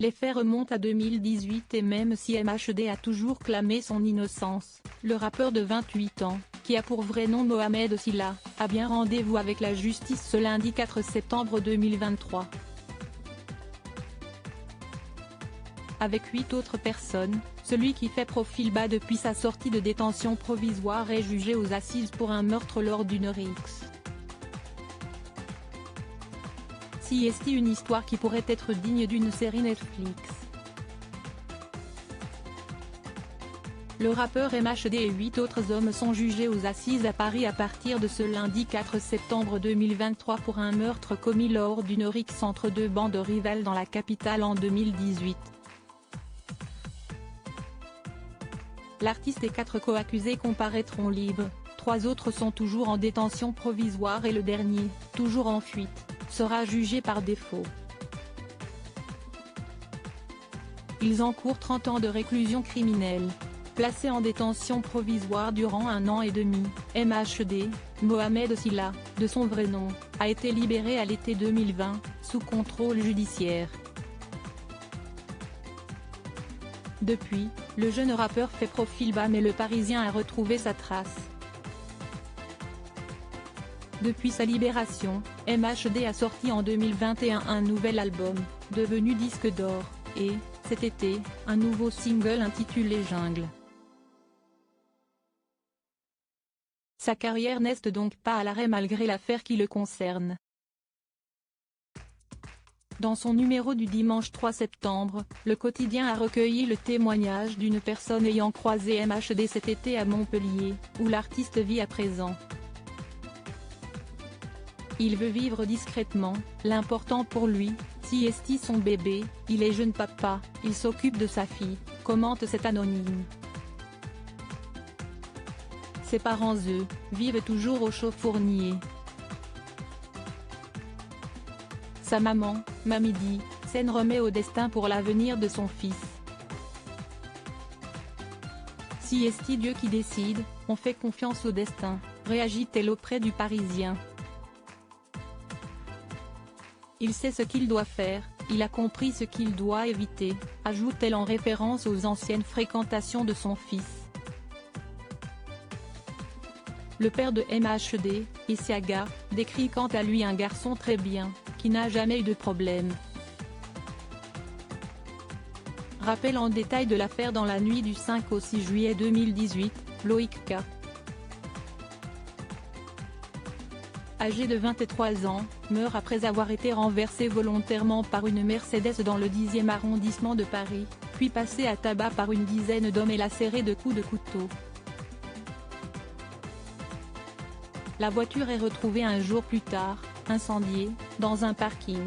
Les faits remontent à 2018 et même si MHD a toujours clamé son innocence, le rappeur de 28 ans, qui a pour vrai nom Mohamed Sylla, a bien rendez-vous avec la justice ce lundi 4 septembre 2023. Avec 8 autres personnes, celui qui fait profil bas depuis sa sortie de détention provisoire est jugé aux assises pour un meurtre lors d'une rixe. CST, une histoire qui pourrait être digne d'une série Netflix. Le rappeur MHD et 8 autres hommes sont jugés aux assises à Paris à partir de ce lundi 4 septembre 2023 pour un meurtre commis lors d'une rixe entre deux bandes rivales dans la capitale en 2018. L'artiste et 4 co-accusés comparaîtront libres, 3 autres sont toujours en détention provisoire et le dernier, toujours en fuite, sera jugé par défaut. Ils encourent 30 ans de réclusion criminelle. Placé en détention provisoire durant 1 an et demi, MHD, Mohamed Sylla, de son vrai nom, a été libéré à l'été 2020, sous contrôle judiciaire. Depuis, le jeune rappeur fait profil bas mais le Parisien a retrouvé sa trace. Depuis sa libération, MHD a sorti en 2021 un nouvel album, devenu disque d'or, et, cet été, un nouveau single intitulé Jungle. Sa carrière n'est donc pas à l'arrêt malgré l'affaire qui le concerne. Dans son numéro du dimanche 3 septembre, le quotidien a recueilli le témoignage d'une personne ayant croisé MHD cet été à Montpellier, où l'artiste vit à présent. Il veut vivre discrètement, l'important pour lui, CST son bébé, il est jeune papa, il s'occupe de sa fille, commente cet anonyme. Ses parents eux, vivent toujours au Chaud-Fournier. Sa maman, Mamidi, s'en remet au destin pour l'avenir de son fils. CST Dieu qui décide, on fait confiance au destin, réagit-elle auprès du Parisien. Il sait ce qu'il doit faire, il a compris ce qu'il doit éviter, ajoute-t-elle en référence aux anciennes fréquentations de son fils. Le père de MHD, Isiaga, décrit quant à lui un garçon très bien, qui n'a jamais eu de problème. Rappel en détail de l'affaire dans la nuit du 5 au 6 juillet 2018, Loïc K. Âgé de 23 ans, meurt après avoir été renversé volontairement par une Mercedes dans le 10e arrondissement de Paris, puis passé à tabac par une dizaine d'hommes et lacéré de coups de couteau. La voiture est retrouvée un jour plus tard, incendiée, dans un parking.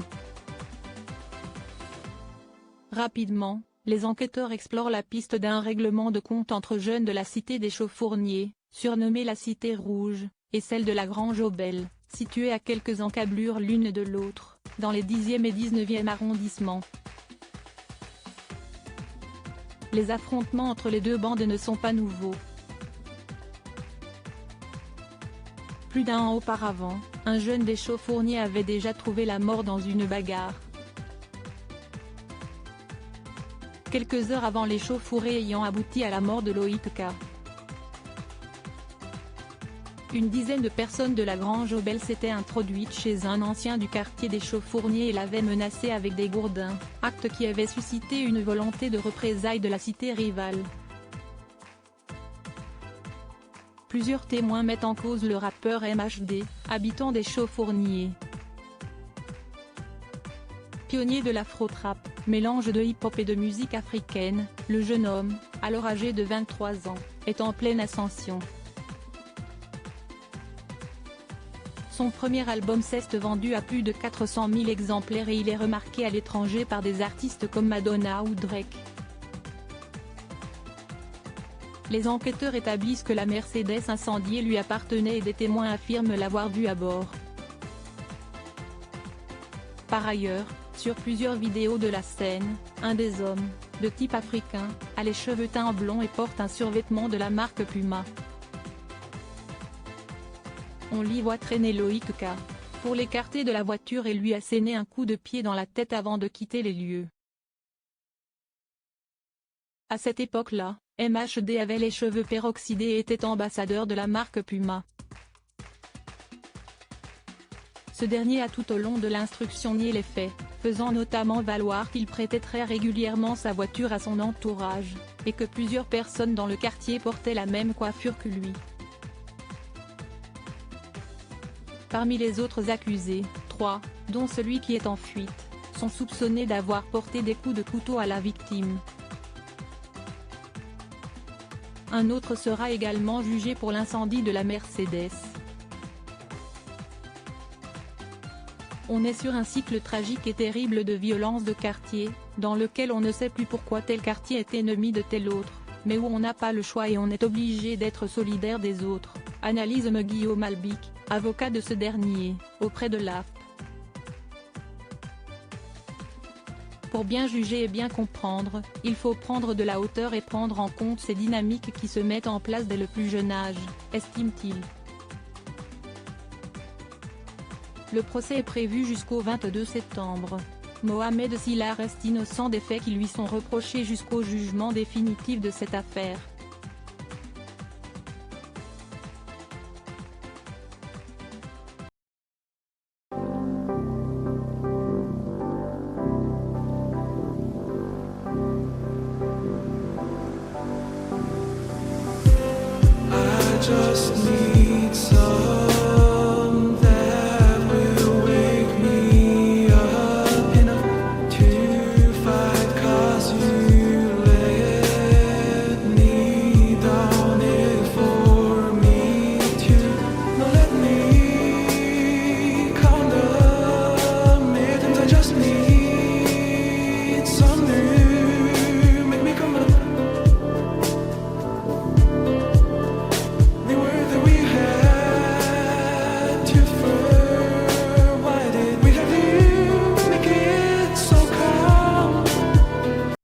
Rapidement, les enquêteurs explorent la piste d'un règlement de compte entre jeunes de la cité des Chaud-Fourniers, surnommée la Cité Rouge, et celle de la Grange aux Belles, située à quelques encablures l'une de l'autre, dans les 10e et 19e arrondissements. Les affrontements entre les deux bandes ne sont pas nouveaux. Plus d'un an auparavant, un jeune des Chaud-Fourniers avait déjà trouvé la mort dans une bagarre. Quelques heures avant les chauffourées ayant abouti à la mort de Loïc K. Une dizaine de personnes de la Grange aux Belles s'étaient introduites chez un ancien du quartier des Chaud-Fourniers et l'avaient menacé avec des gourdins, acte qui avait suscité une volonté de représailles de la cité rivale. Plusieurs témoins mettent en cause le rappeur MHD, habitant des Chaud-Fourniers. Pionnier de l'afro-trap, mélange de hip-hop et de musique africaine, le jeune homme, alors âgé de 23 ans, est en pleine ascension. Son premier album s'est vendu à plus de 400 000 exemplaires et il est remarqué à l'étranger par des artistes comme Madonna ou Drake. Les enquêteurs établissent que la Mercedes incendiée lui appartenait et des témoins affirment l'avoir vue à bord. Par ailleurs, sur plusieurs vidéos de la scène, un des hommes, de type africain, a les cheveux teints blonds et porte un survêtement de la marque Puma. On l'y voit traîner Loïc K. pour l'écarter de la voiture et lui asséner un coup de pied dans la tête avant de quitter les lieux. À cette époque-là, MHD avait les cheveux peroxydés et était ambassadeur de la marque Puma. Ce dernier a tout au long de l'instruction nié les faits, faisant notamment valoir qu'il prêtait très régulièrement sa voiture à son entourage, et que plusieurs personnes dans le quartier portaient la même coiffure que lui. Parmi les autres accusés, 3, dont celui qui est en fuite, sont soupçonnés d'avoir porté des coups de couteau à la victime. Un autre sera également jugé pour l'incendie de la Mercedes. On est sur un cycle tragique et terrible de violence de quartier, dans lequel on ne sait plus pourquoi tel quartier est ennemi de tel autre, mais où on n'a pas le choix et on est obligé d'être solidaire des autres, analyse Guillaume Albic, avocat de ce dernier, auprès de l'AFP. Pour bien juger et bien comprendre, il faut prendre de la hauteur et prendre en compte ces dynamiques qui se mettent en place dès le plus jeune âge, estime-t-il. Le procès est prévu jusqu'au 22 septembre. Mohamed Sylla reste innocent des faits qui lui sont reprochés jusqu'au jugement définitif de cette affaire.